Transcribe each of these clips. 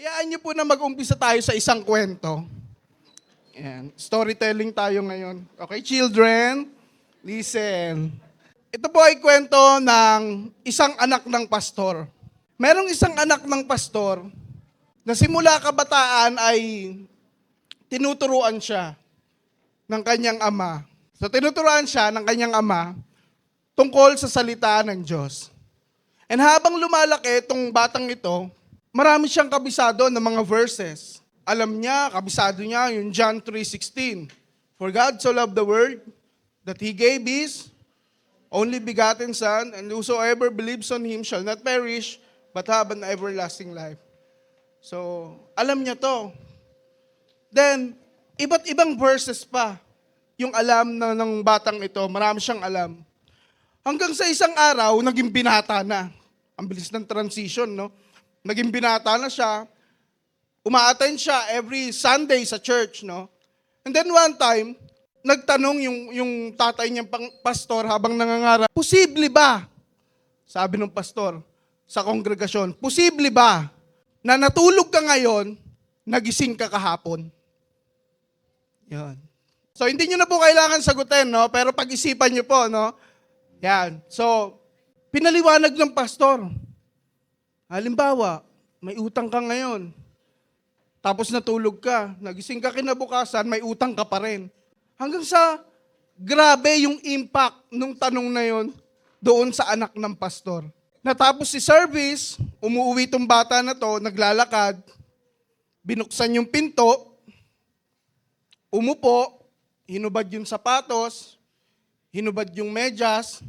Hayaan niyo po na mag-umpisa tayo sa isang kwento. Ayan. Storytelling tayo ngayon. Okay, children, listen. Ito po ay kwento ng isang anak ng pastor. Merong isang anak ng pastor na simula kabataan ay tinuturuan siya ng kanyang ama. So tinuturuan siya ng kanyang ama tungkol sa salita ng Diyos. And habang lumalaki itong batang ito, marami siyang kabisado ng mga verses. Alam niya, kabisado niya yung John 3:16. For God so loved the world that He gave His only begotten Son, and whosoever believes on Him shall not perish, but have an everlasting life. So, alam niya to. Then, iba't ibang verses pa yung alam ng batang ito. Marami siyang alam. Hanggang sa isang araw, naging binata na. Ang bilis ng transition, no? Naging binata na siya. Uma-attend siya every Sunday sa church, no? And then one time, nagtanong yung tatay niyang pastor habang nangangarap, posible ba? Sabi ng pastor sa kongregasyon, posible ba na natulog ka ngayon, nagising ka kahapon? Yan. So, hindi nyo na po kailangan sagutin, no? Pero pag-isipan nyo po, no? Yan. So, pinaliwanag ng pastor. Halimbawa, may utang ka ngayon. Tapos natulog ka. Nagising ka kinabukasan, may utang ka pa rin. Hanggang sa grabe yung impact nung tanong na yon doon sa anak ng pastor. Natapos si service, umuwi tong bata na to, naglalakad, binuksan yung pinto, umupo, hinubad yung sapatos, hinubad yung medyas,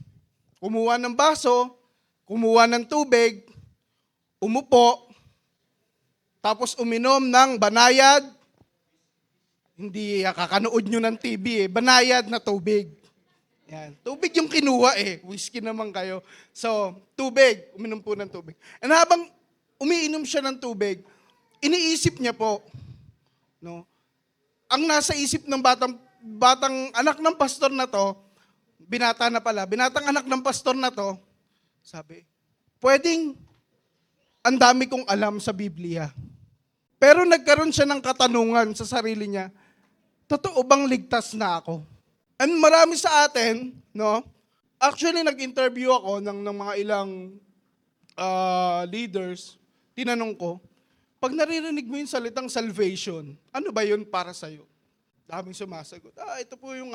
kumuha ng baso, kumuha ng tubig, umupo, tapos uminom ng banayad, hindi kakanood nyo ng TV banayad na tubig. Yan. Tubig yung kinuha whiskey naman kayo. So, tubig, uminom po ng tubig. And habang umiinom siya ng tubig, iniisip niya po, no, ang nasa isip ng batang anak ng pastor na to, binatang anak ng pastor na to, sabi, pwedeng ang dami kong alam sa Biblia. Pero nagkaroon siya ng katanungan sa sarili niya, totoo bang ligtas na ako? And marami sa atin, no? Actually, nag-interview ako ng mga ilang leaders, tinanong ko, pag naririnig mo yung salitang salvation, ano ba yun para sa'yo? Daming sumasagot, ito po yung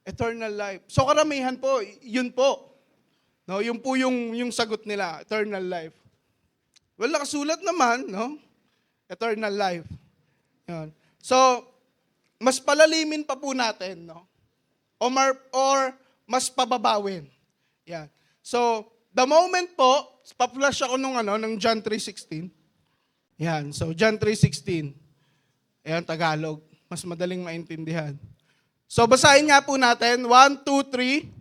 eternal life. So karamihan po, yun po. No, yun po yung sagot nila, eternal life. Well, nakasulat naman, no? Eternal life. Yan. So, mas palalimin pa po natin, no? Or mas pababawin. Yan. So, the moment po, pa-flash ako ng John 3:16. Yan. So, John 3:16. Ayan, Tagalog. Mas madaling maintindihan. So, basahin nga po natin. 1, 2, 3.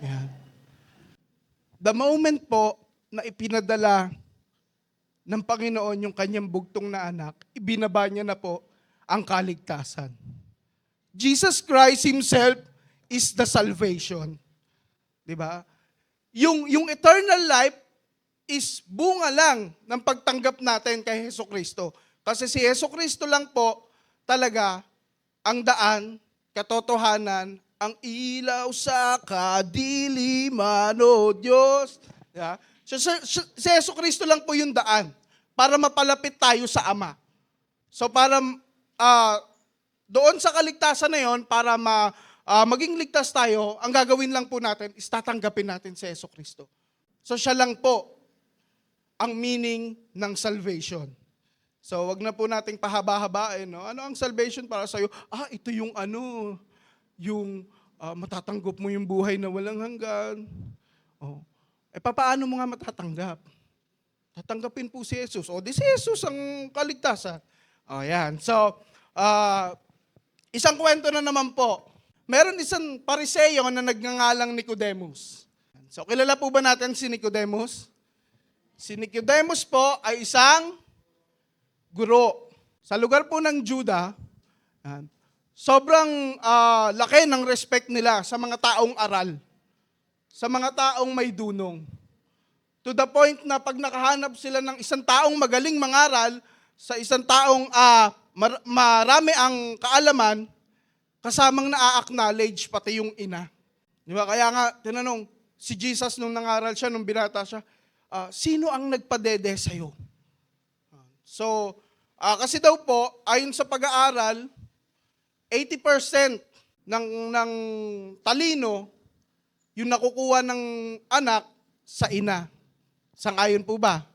Yan. The moment po na ipinadala ng Panginoon yung kanyang bugtong na anak, ibinaba niya na po ang kaligtasan. Jesus Christ Himself is the salvation. Diba? Yung eternal life is bunga lang ng pagtanggap natin kay Hesus Kristo. Kasi si Hesus Kristo lang po talaga ang daan, katotohanan, ang ilaw sa kadiliman, O Diyos. Yeah. So, si Hesus Kristo lang po yung daan para mapalapit tayo sa Ama. So para doon sa kaligtasan na yon, para maging ligtas tayo, ang gagawin lang po natin is tatanggapin natin si Hesus Kristo. So siya lang po ang meaning ng salvation. So wag na po nating pahaba-habain. No? Ano ang salvation para sa'yo? Ito yung yung matatanggap mo yung buhay na walang hanggan. Paano mo nga matatanggap? Tatanggapin po si Jesus. Di si Jesus ang kaligtasan. Yan. So, isang kwento na naman po. Meron isang Pariseo na nagngangalang Nicodemus. So, kilala po ba natin si Nicodemus? Si Nicodemus po ay isang guro. Sa lugar po ng Juda, sobrang laki ng respect nila sa mga taong aral, sa mga taong may dunong. To the point na pag nakahanap sila ng isang taong magaling mangaral, sa isang taong marami ang kaalaman, kasamang na-acknowledge pati yung ina. Di ba? Kaya nga, tinanong, si Jesus nung nangaral siya, nung binata siya, sino ang nagpadede sa'yo? So, kasi daw po, ayon sa pag-aaral, 80% ng talino, yung nakukuha ng anak sa ina. Sang-ayon po ba?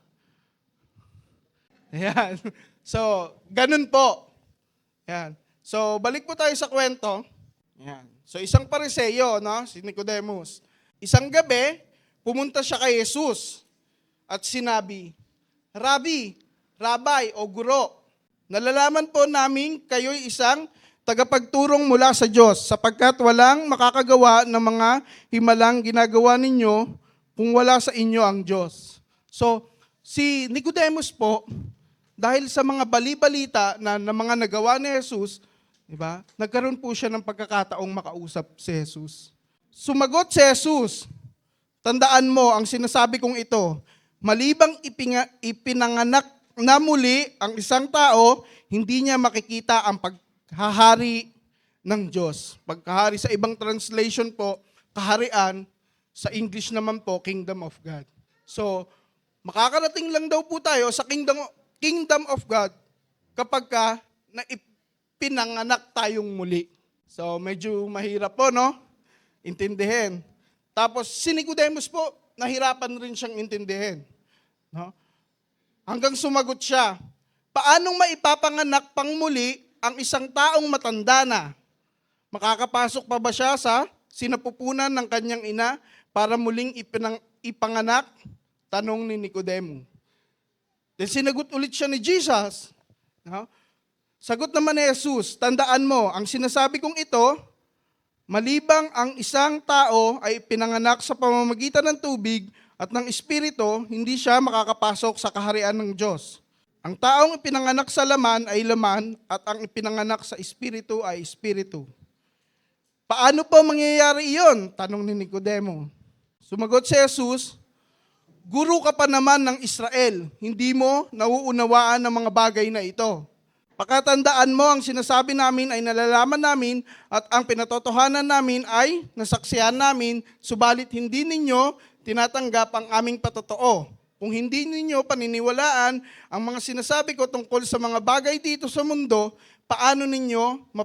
Ayan. So, ganun po. Ayan. So, balik po tayo sa kwento. Ayan. So, isang Pariseo, no? Si Nicodemus. Isang gabi, pumunta siya kay Jesus at sinabi, Rabbi o guro, nalalaman po namin kayo'y isang tagapagturong mula sa Diyos sapagkat walang makakagawa ng mga himalang ginagawa ninyo kung wala sa inyo ang Diyos. So, si Nicodemus po, dahil sa mga bali-balita na mga nagawa ni Jesus, diba, nagkaroon po siya ng pagkakataong makausap si Jesus. Sumagot si Jesus, tandaan mo ang sinasabi kong ito, malibang ipinanganak na muli ang isang tao, hindi niya makikita ang paghahari ng Diyos. Pagkahari sa ibang translation po, kaharian, sa English naman po, kingdom of God. So, makakarating lang daw po tayo sa kingdom of God kapag na ipinanganak tayong muli. So, medyo mahirap po, no? Intindihin. Tapos, si Nicodemus po, nahirapan rin siyang intindihin. No? Hanggang sumagot siya, paanong maipapanganak pang muli ang isang taong matanda na? Makakapasok pa ba siya sa sinapupunan ng kanyang ina para muling ipanganak? Tanong ni Nicodemo. Then sinagot ulit siya ni Jesus. No? Sagot naman ni Jesus, tandaan mo, ang sinasabi kong ito, malibang ang isang tao ay pinanganak sa pamamagitan ng tubig at ng Espiritu, hindi siya makakapasok sa kaharian ng Diyos. Ang taong ipinanganak sa laman ay laman at ang ipinanganak sa Espiritu ay Espiritu. Paano po mangyayari iyon? Tanong ni Nicodemo. Sumagot si Jesus, guro ka pa naman ng Israel, hindi mo nauunawaan ang mga bagay na ito. Pakatandaan mo ang sinasabi namin ay nalalaman namin at ang pinatotohanan namin ay nasaksihan namin, subalit hindi ninyo tinatanggap ang aming patotoo. Kung hindi ninyo paniniwalaan ang mga sinasabi ko tungkol sa mga bagay dito sa mundo, paano ninyo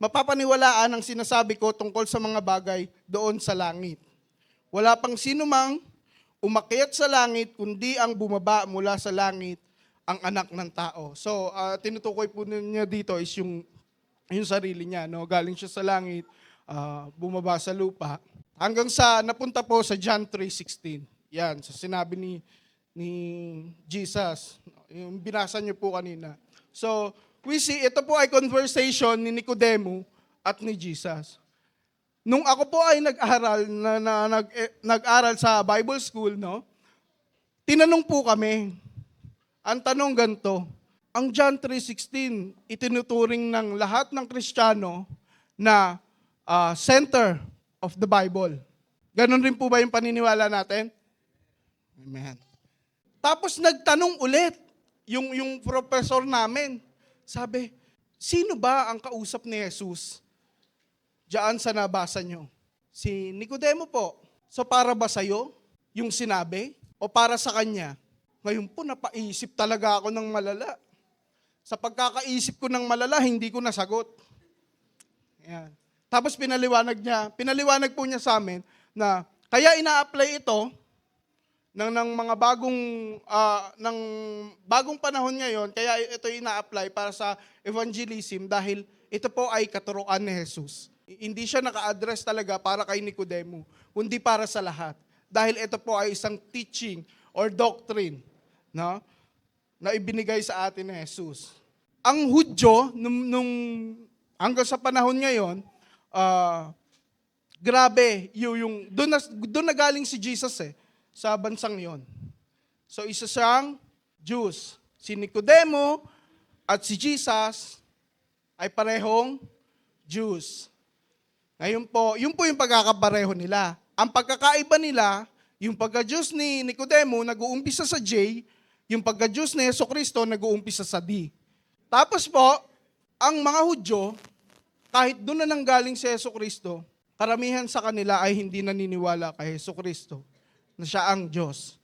mapapaniwalaan ang sinasabi ko tungkol sa mga bagay doon sa langit? Wala pang sino mang umakyat sa langit, kundi ang bumaba mula sa langit, ang anak ng tao. So, tinutukoy po niya dito is yung sarili niya. No? Galing siya sa langit, bumaba sa lupa. Hanggang sa napunta po sa John 3:16. Yan, sa sinabi ni Jesus. Yung binasa niyo po kanina. So, we see, ito po ay conversation ni Nicodemo at ni Jesus. Nung ako po ay nag-aral sa Bible school, no, tinanong po kami, ang tanong ganito, ang John 3:16, itinuturing ng lahat ng Kristiyano na center of the Bible. Ganon rin po ba yung paniniwala natin? Amen. Tapos nagtanong ulit yung professor namin. Sabi, sino ba ang kausap ni Jesus? Diyan sa nabasa nyo. Si Nicodemo po. So para ba sa'yo yung sinabi? O para sa kanya? Ngayon po napaisip talaga ako ng malala. Sa pagkakaisip ko ng malala, hindi ko nasagot. Ayan. Tapos pinaliwanag po niya sa amin na kaya ina-apply ito ng mga bagong panahon ngayon, kaya ito ina-apply para sa evangelism dahil ito po ay katuruan ni Jesus. Hindi siya naka-address talaga para kay Nicodemo, kundi para sa lahat. Dahil ito po ay isang teaching or doctrine, no, na ibinigay sa atin ni Jesus. Ang Hudyo, hanggang sa panahon ngayon, grabe, doon na galing si Jesus sa bansang yon. So isa siyang Jews. Si Nicodemo at si Jesus ay parehong Jews. Ngayon po, yun po yung pagkakapareho nila. Ang pagkakaiba nila, yung pagka-Diyos ni Nicodemo nag-uumpisa sa J, yung pagka-Diyos ni Jesucristo nag-uumpisa sa D. Tapos po, ang mga Hudyo, kahit doon na nanggaling si Jesucristo, karamihan sa kanila ay hindi naniniwala kay Jesucristo na siya ang Diyos.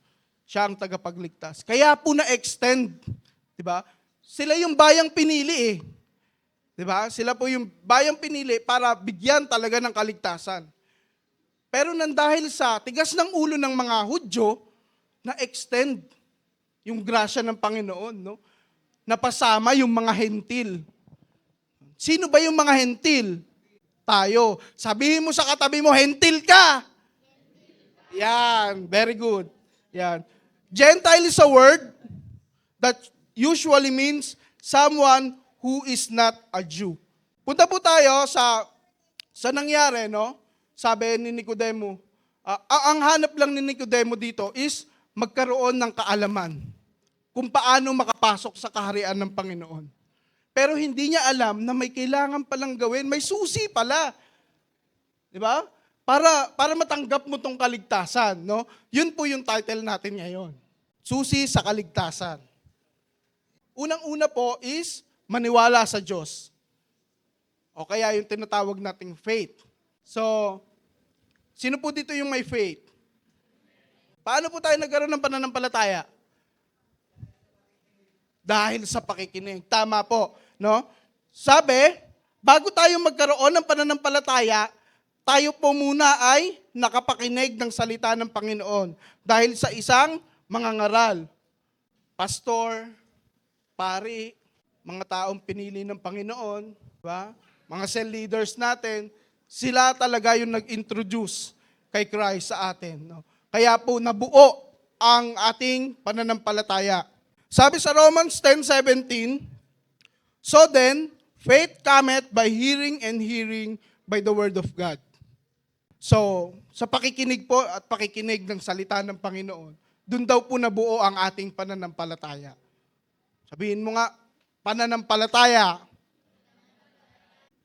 Siya ang tagapagligtas. Kaya po na-extend, di ba? Sila yung bayang pinili eh. Di ba? Sila po yung bayang pinili para bigyan talaga ng kaligtasan. Pero nang dahil sa tigas ng ulo ng mga Hudyo, na-extend yung grasya ng Panginoon, no? Napasama yung mga hentil. Sino ba yung mga hentil? Tayo. Sabihin mo sa katabi mo, hentil ka! Yan, very good. Yan. Gentile is a word that usually means someone who is not a Jew. Punta po tayo sa nangyari, no? Sabi ni Nicodemo, ang hanap lang ni Nicodemo dito is magkaroon ng kaalaman kung paano makapasok sa kaharian ng Panginoon. Pero hindi niya alam na may kailangan palang gawin, may susi pala. Di ba? Para matanggap mo tong kaligtasan, no? Yun po yung title natin ngayon. Susi sa kaligtasan. Unang-una po is maniwala sa Diyos. O kaya yung tinatawag nating faith. So, sino po dito yung may faith? Paano po tayo nagkaroon ng pananampalataya? Dahil sa pakikinig. Tama po, no? Sabi, bago tayo magkaroon ng pananampalataya, tayo po muna ay nakapakinig ng salita ng Panginoon. Dahil sa isang mangangaral, pastor, pari, mga taong pinili ng Panginoon, ba? Mga cell leaders natin, sila talaga yung nag-introduce kay Christ sa atin. No? Kaya po nabuo ang ating pananampalataya. Sabi sa Romans 10:17, so then, faith cometh by hearing and hearing by the word of God. So, sa pakikinig po at pakikinig ng salita ng Panginoon, dun daw po nabuo ang ating pananampalataya. Sabihin mo nga, pananampalataya.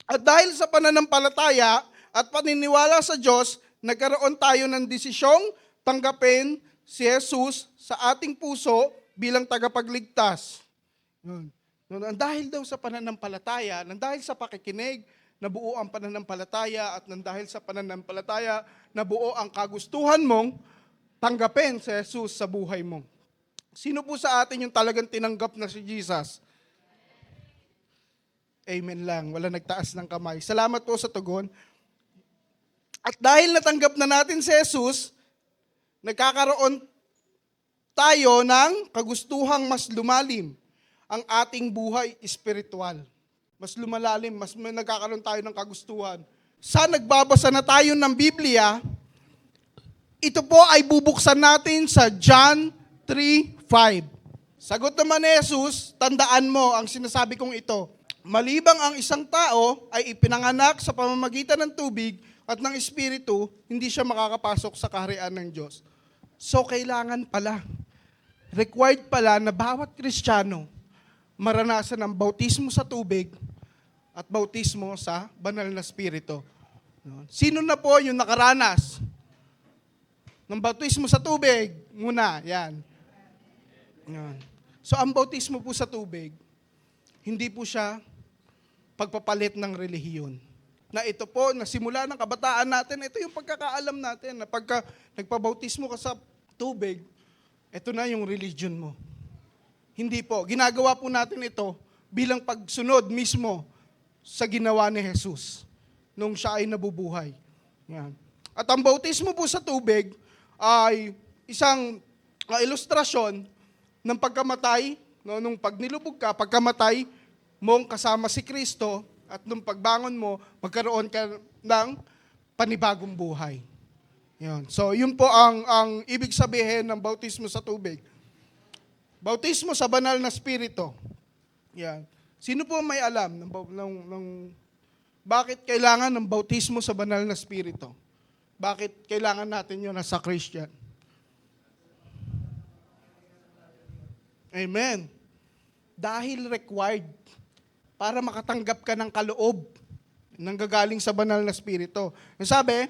At dahil sa pananampalataya at paniniwala sa Diyos, nagkaroon tayo ng desisyong tanggapin si Jesus sa ating puso bilang tagapagligtas. Yun. Dahil daw sa pananampalataya, dahil sa pakikinig, nabuo ang pananampalataya at dahil sa pananampalataya, nabuo ang kagustuhan mong tanggapin si Jesus sa buhay mo. Sino po sa atin yung talagang tinanggap na si Jesus? Amen lang. Wala nagtaas ng kamay. Salamat po sa tugon. At dahil natanggap na natin si Jesus, nagkakaroon tayo ng kagustuhang mas lumalim ang ating buhay espiritual. Mas lumalalim, mas nagkakaroon tayo ng kagustuhan. Sa nagbabasa na tayo ng Biblia, ito po ay bubuksan natin sa John 3:5. Sagot naman ni Jesus, tandaan mo ang sinasabi kong ito. Malibang ang isang tao ay ipinanganak sa pamamagitan ng tubig at ng Espiritu, hindi siya makakapasok sa kaharian ng Diyos. So kailangan pala, required pala na bawat Kristiyano maranasan ang bautismo sa tubig at bautismo sa banal na Espiritu. Sino na po yung nakaranas ng bautismo sa tubig? Muna, yan. So ang bautismo po sa tubig, hindi po siya pagpapalit ng relihiyon. Na ito po, na simula ng kabataan natin, ito yung pagkakaalam natin, na pagka nagpabautismo ka sa tubig, ito na yung religion mo. Hindi po. Ginagawa po natin ito bilang pagsunod mismo sa ginawa ni Jesus nung siya ay nabubuhay. Yan. At ang bautismo po sa tubig ay isang ilustrasyon ng pagkamatay, no, nung pag nilubog ka, pagkamatay mong kasama si Kristo, at nung pagbangon mo, magkaroon ka ng panibagong buhay. Yan. So, yun po ang ibig sabihin ng bautismo sa tubig. Bautismo sa banal na Espiritu. Yan. Sino po may alam ng bakit kailangan ng bautismo sa banal na Espiritu? Bakit kailangan natin yun as a Christian? Amen. Dahil required para makatanggap ka ng kaloob nanggagaling sa banal na Espiritu. Sabi,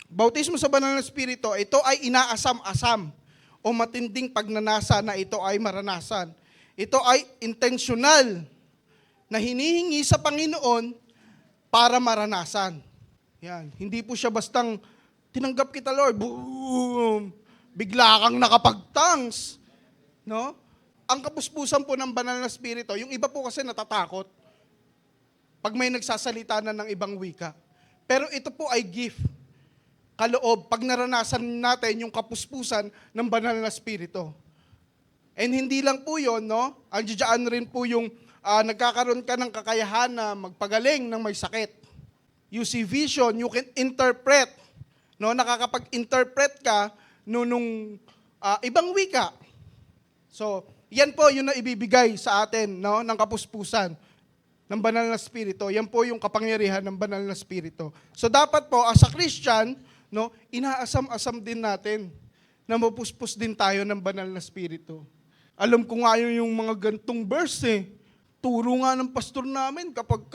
bautismo sa banal na Espiritu, ito ay inaasam-asam o matinding pagnanasa na ito ay maranasan. Ito ay intentional na hinihingi sa Panginoon para maranasan. Yan. Hindi po siya bastang tinanggap kita, Lord, boom, bigla kang nakapagtangs. No? Ang kapuspusan po ng banal na Espiritu, yung iba po kasi natatakot pag may nagsasalita na ng ibang wika. Pero ito po ay gift, kaloob, pag naranasan natin yung kapuspusan ng banal na Espiritu. And hindi lang po yun, no? Andiyan rin po yung nagkakaroon ka ng kakayahan na magpagaling ng may sakit. You see vision, you can interpret. No? Nakakapag-interpret ka nung ibang wika. So, yan po yung naibibigay sa atin, no, ng kapuspusan ng banal na Espiritu. Yan po yung kapangyarihan ng banal na Espiritu. So dapat po, as a Christian, no, inaasam-asam din natin na mapuspos din tayo ng banal na Espiritu. Alam ko nga yung mga gantong verse eh. Turo nga ng pastor namin kapag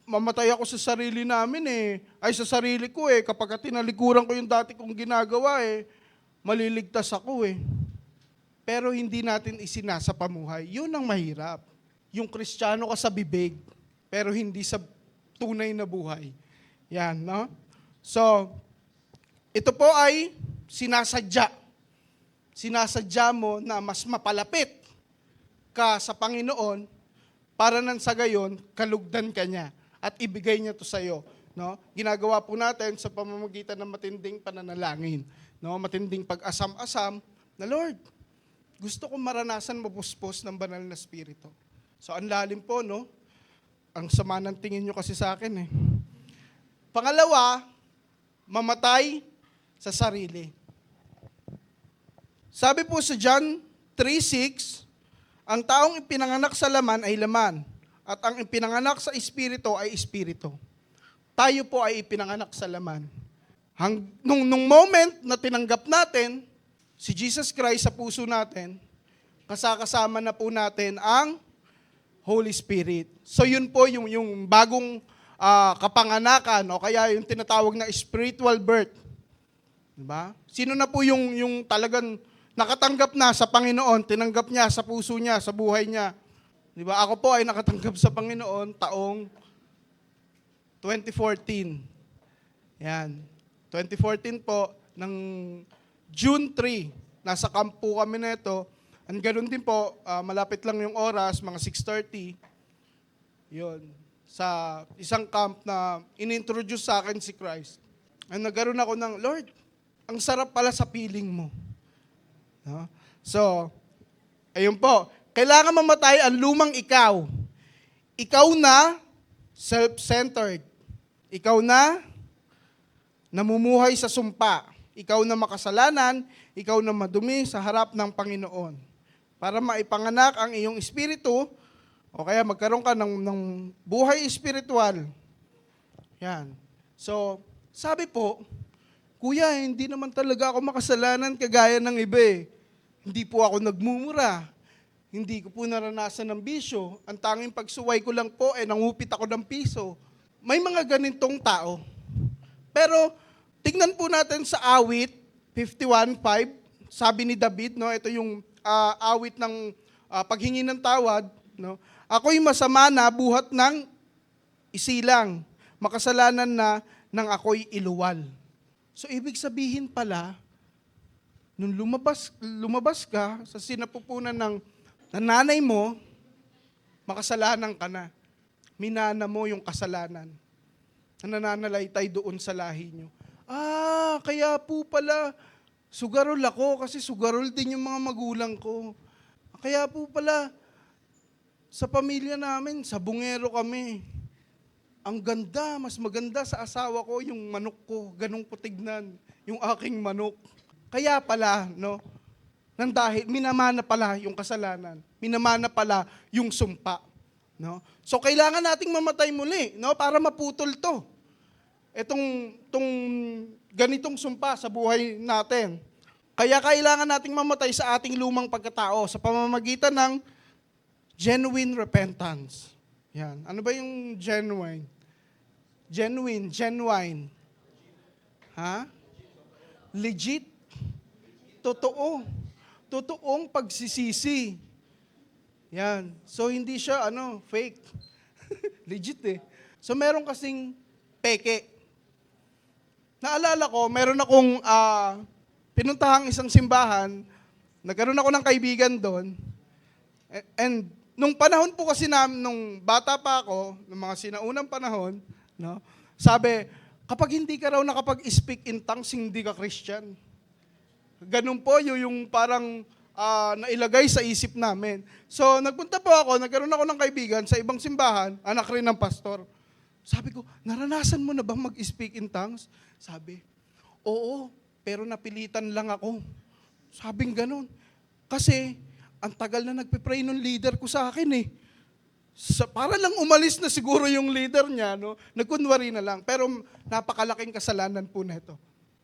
mamatay ako sa sarili namin sa sarili ko kapag tinalikuran ko yung dati kong ginagawa maliligtas ako Pero hindi natin isinasa pamuhay. Yun ang mahirap. Yung Kristiyano ka sa bibig, pero hindi sa tunay na buhay. Yan, no? So, ito po ay sinasadya. Sinasadya mo na mas mapalapit ka sa Panginoon para nang sa gayon, kalugdan ka niya at ibigay niya to sa iyo. No? Ginagawa po natin sa pamamagitan ng matinding pananalangin. No, matinding pag-asam-asam na Lord, gusto kong maranasan mapuspos ng banal na Espiritu. So, ang lalim po, no? Ang sama ng tingin nyo kasi sa akin Pangalawa, mamatay sa sarili. Sabi po sa John 3:6, ang taong ipinanganak sa laman ay laman, at ang ipinanganak sa Espiritu ay Espiritu. Tayo po ay ipinanganak sa laman. Nung moment na tinanggap natin si Jesus Christ sa puso natin, kasama na po natin ang Holy Spirit. So yun po yung bagong kapanganakan o kaya yung tinatawag na spiritual birth. Diba? Sino na po yung talagang nakatanggap na sa Panginoon, tinanggap niya sa puso niya, sa buhay niya. Diba? Ako po ay nakatanggap sa Panginoon taong 2014. Yan. 2014 po, ng June 3, nasa camp po kami nito. And ganoon din po, malapit lang yung oras, mga 6:30. Yun. Sa isang camp na inintroduce sa akin si Christ. And nagkaroon ako ng, Lord, ang sarap pala sa piling mo. No? So, ayun po. Kailangan mamatay ang lumang ikaw. Ikaw na self-centered. Ikaw na namumuhay sa sumpa. Ikaw na makasalanan, ikaw na madumi sa harap ng Panginoon. Para maipanganak ang iyong espiritu, o kaya magkaroon ka ng buhay espiritual. Yan. So, sabi po, Kuya, hindi naman talaga ako makasalanan kagaya ng iba Hindi po ako nagmumura. Hindi ko po naranasan ng bisyo. Ang tanging pagsuway ko lang po nangupit ako ng piso. May mga ganitong tao. Pero, tignan po natin sa awit 51:5, sabi ni David, no, ito yung awit ng paghingi ng tawad, no. Ako'y masama na buhat ng isilang, makasalanan na nang ako'y iluwal. So ibig sabihin pala, nung lumabas ka sa sinapupunan ng nanay mo, makasalanan ka na. Minana mo yung kasalanan. Nananalaytay doon sa lahi nyo. Kaya po pala, sugarol ako kasi sugarol din yung mga magulang ko. Kaya po pala, sa pamilya namin, sabungero kami. Ang ganda, mas maganda sa asawa ko yung manok ko, ganong ko tignan, yung aking manok. Kaya pala, no, nang dahil, minamana pala yung kasalanan, minamana pala yung sumpa. No? So kailangan nating mamatay muli, no, para maputol to. Itong ganitong sumpa sa buhay natin. Kaya kailangan nating mamatay sa ating lumang pagkatao sa pamamagitan ng genuine repentance. Yan. Ano ba yung genuine? Genuine. Ha? Legit. Totoo. Totoong pagsisisi. Yan. So, hindi siya, fake. Legit eh. So, meron kasing peke. Naalala ko, meron akong pinuntahang isang simbahan. Nagkaroon ako ng kaibigan doon. And nung panahon po kasi nung bata pa ako, nung mga sinaunang panahon, no, sabi, kapag hindi ka raw nakapag-speak in tongues, hindi ka Christian. Ganun po yung parang nailagay sa isip namin. So, nagpunta po ako, nagkaroon ako ng kaibigan sa ibang simbahan, anak rin ng pastor. Sabi ko, naranasan mo na bang mag-speak in tongues? Sabi, oo, pero napilitan lang ako. Sabing ganun. Kasi, ang tagal na nagpe-pray nung leader ko sa akin eh. Para lang umalis na siguro yung leader niya, no? Nagkunwari na lang. Pero napakalaking kasalanan po nito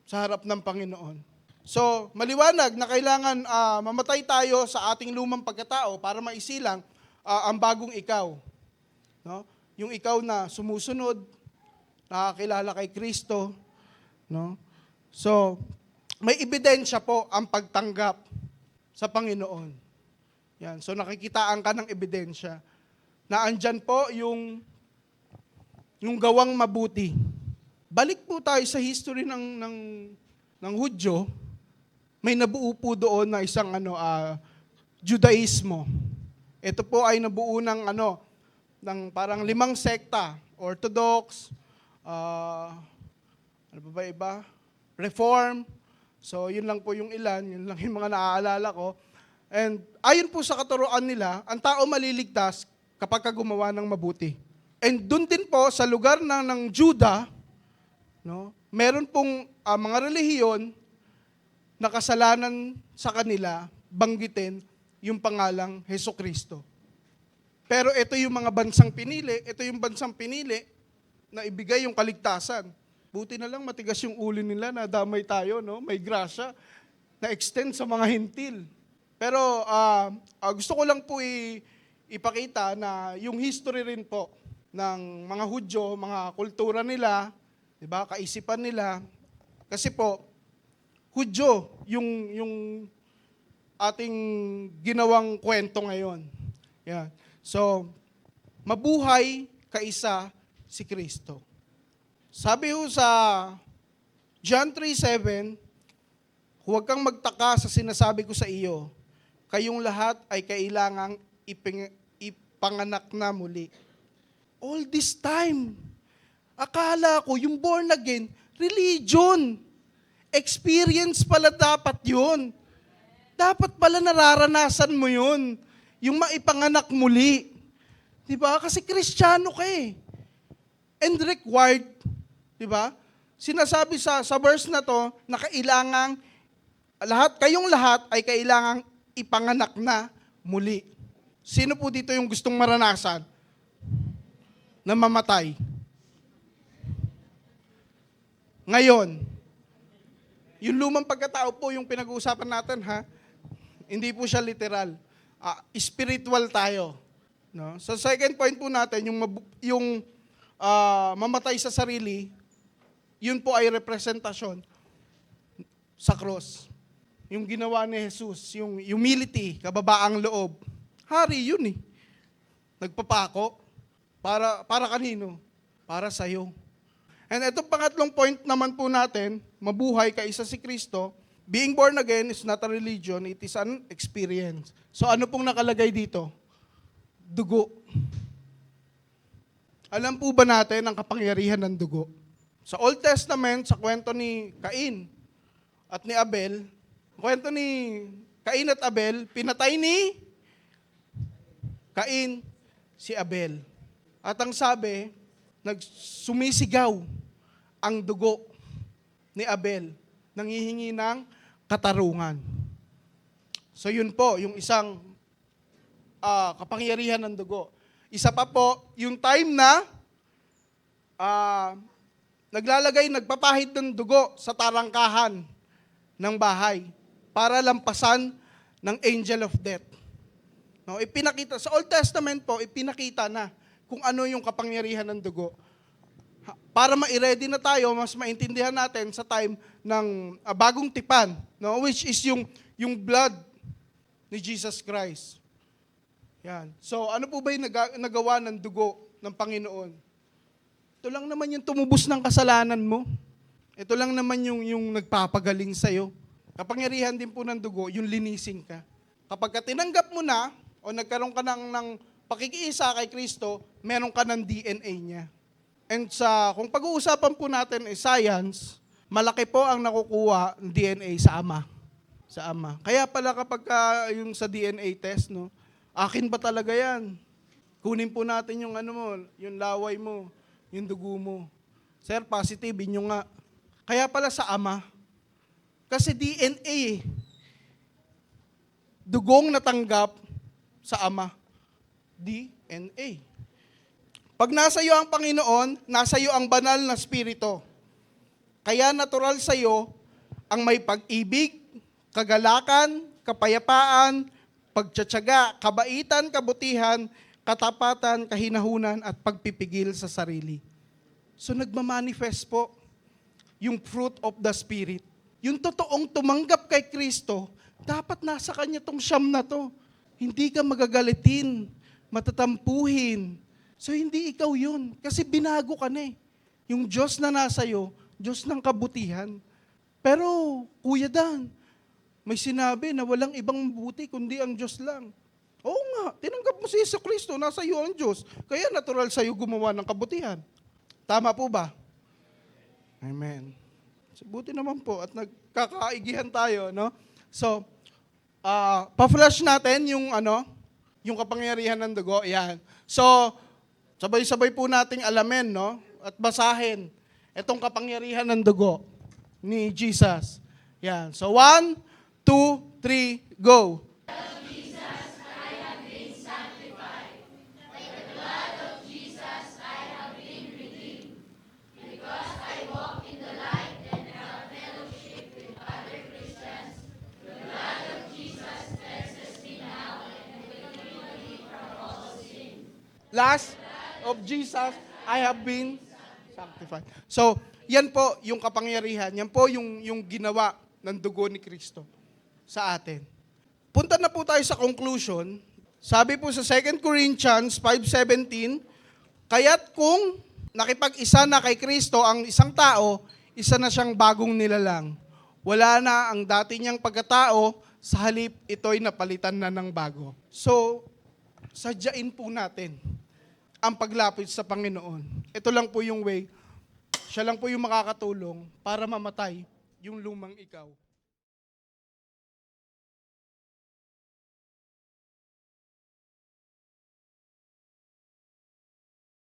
sa harap ng Panginoon. So, maliwanag na kailangan mamatay tayo sa ating lumang pagkatao para maisilang ang bagong ikaw. No? Yung ikaw na sumusunod, nakakilala kay Kristo. No? So, may ebidensya po ang pagtanggap sa Panginoon. Yan. So nakikitaan ka ng ebidensya na andyan po yung gawang mabuti. Balik po tayo sa history ng Hudyo. May nabuo po doon na isang Judaismo. Ito po ay nabuo ng parang 5 sekta, Orthodox, ano pa ba iba? Reform. So yun lang po yung ilan, yun lang yung mga naaalala ko. And ayon po sa katuruan nila, ang tao maliligtas kapag gumawa ng mabuti. And dun din po sa lugar ng Juda, no, meron pong mga relihiyon na kasalanan sa kanila banggitin yung pangalang Hesukristo. Pero ito yung mga bansang pinili, na ibigay yung kaligtasan. Buti na lang matigas yung ulo nila na damay tayo, no? May grasya na extend sa mga hintil. Pero gusto ko lang po ipakita na yung history rin po ng mga Hudyo, mga kultura nila, 'di ba, kaisipan nila. Kasi po Hudyo yung ating ginawang kwento ngayon. Yan. So, mabuhay kaisa si Kristo. Sabi ho sa John 3:7, huwag kang magtaka sa sinasabi ko sa iyo, kayong lahat ay kailangang ipanganak na muli. All this time, akala ko yung born again, religion. Experience pala dapat yun. Dapat pala nararanasan mo yun. Yung maipanganak muli. Diba? Kasi Kristiyano ka eh. And required, diba? Sinasabi sa verse na to, na kayong lahat ay kailangang ipanganak na muli. Sino po dito yung gustong maranasan na mamatay? Ngayon, yung lumang pagkatao po yung pinag-uusapan natin, ha? Hindi po siya literal. Spiritual tayo. No? So second point po natin, yung mamatay sa sarili, yun po ay representasyon sa cross. Yung ginawa ni Jesus, yung humility, kababaang loob. Hari yun eh. Nagpapako. Para kanino? Para sa'yo. And itong pangatlong point naman po natin, mabuhay kaisa si Kristo, being born again is not a religion, it is an experience. So ano pong nakalagay dito? Dugo. Alam po ba natin ang kapangyarihan ng dugo? Sa Old Testament, sa kwento ni Cain at ni Abel, kwento ni Cain at Abel, pinatay ni Cain si Abel. At ang sabi, nagsumisigaw ang dugo ni Abel, nanghihingi ng katarungan. So yun po, yung isang kapangyarihan ng dugo. Isa pa po, yung time na nagpapahid ng dugo sa tarangkahan ng bahay. para lampasan ng angel of death. No, ipinakita sa Old Testament po, ipinakita na kung ano yung kapangyarihan ng dugo. Para ma-ready na tayo, mas maintindihan natin sa time ng bagong tipan, no, which is yung blood ni Jesus Christ. Yan. So, ano po ba yung nagawa ng dugo ng Panginoon? Ito lang naman yung tumubos ng kasalanan mo. Ito lang naman yung nagpapagaling sa'yo. Kapangyarihan din po ng dugo, yung linisin ka. Kapag tinanggap mo na, o nagkaroon ka ng pakikiisa kay Kristo, meron ka ng DNA niya. And kung pag-uusapan po natin science, malaki po ang nakukuha ng DNA sa Ama. Sa Ama. Kaya pala kapag yung sa DNA test, no, akin ba talaga yan? Kunin po natin yung yung laway mo, yung dugo mo. Sir, positive, yun nga. Kaya pala sa Ama. Kasi DNA, dugong natanggap sa Ama. DNA. Pag nasa iyo ang Panginoon, nasa iyo ang banal na Espiritu. Kaya natural sa iyo ang may pag-ibig, kagalakan, kapayapaan, pagtsatsaga, kabaitan, kabutihan, katapatan, kahinahunan, at pagpipigil sa sarili. So nagmamanifest po yung fruit of the Spirit. Yung totoong tumanggap kay Kristo, dapat nasa kanya tong siyam na to. Hindi ka magagalitin, matatampuhin. So hindi ikaw yun. Kasi binago ka na eh. Yung Diyos na nasa iyo, Diyos ng kabutihan. Pero, Kuya Dan, may sinabi na walang ibang buti kundi ang Diyos lang. Oo nga, tinanggap mo si Yesu Kristo, nasa iyo ang Diyos. Kaya natural sa iyo gumawa ng kabutihan. Tama po ba? Amen. So, buti naman po at nagkakaigihan tayo, no? So, pa-flash natin yung kapangyarihan ng dugo. Yan. So, sabay-sabay po nating alamin, no? At basahin itong kapangyarihan ng dugo ni Jesus. Yan. So, 1, 2, 3, go. Last of Jesus, I have been sanctified. So, yan po yung kapangyarihan. Yan po yung ginawa ng dugo ni Kristo sa atin. Punta na po tayo sa conclusion. Sabi po sa 2 Corinthians 5:17, kaya't kung nakipag-isa na kay Kristo ang isang tao, isa na siyang bagong nilalang. Wala na ang dati niyang pagkatao, sa halip ito'y napalitan na ng bago. So, sadyain po natin ang paglapit sa Panginoon. Ito lang po yung way. Siya lang po yung makakatulong para mamatay yung lumang ikaw.